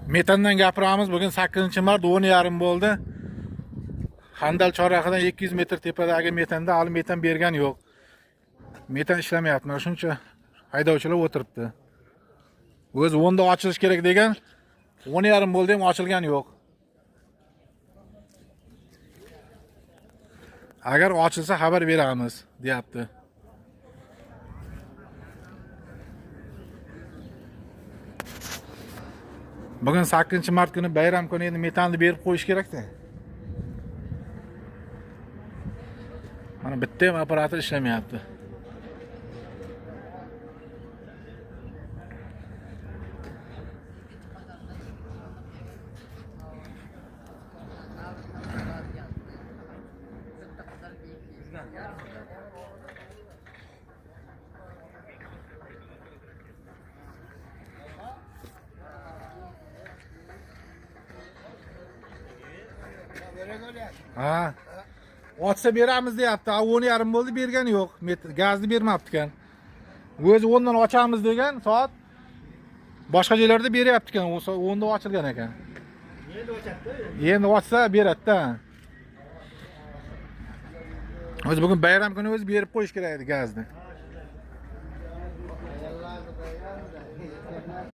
Metandan gapiramiz. Bugun 8-mart 10:30 bo'ldi. Handal chorrahidan 200 metr tepadagi metanda hali metan bergan yo'q. Metan ishlamayapti. Mana shuncha haydovchilar o'tiribdi. O'zi 10da ochilish kerak degan, 10:30 bo'ldi ham ochilgan yo'q. Agar ochilsa xabar beramiz, deyapti. Bugun 8-mart kuni bayram kuni endi metanni berib qo'yish kerak-da. Mana bitta ham apparator ishlamayapti. Ha. Ochsa beramiz deyapti. 10:30 bo'ldi, bergani yo'q. Gazni bermabdi ekan. O'zi 10dan ochamiz degan soat boshqa joylarda beryapti ekan. 10da ochilgan ekan. Endi ochadi. Endi ochsa beradi-da. O'zi bugun bayram kuni o'zi berib qo'yish kerak edi gazni.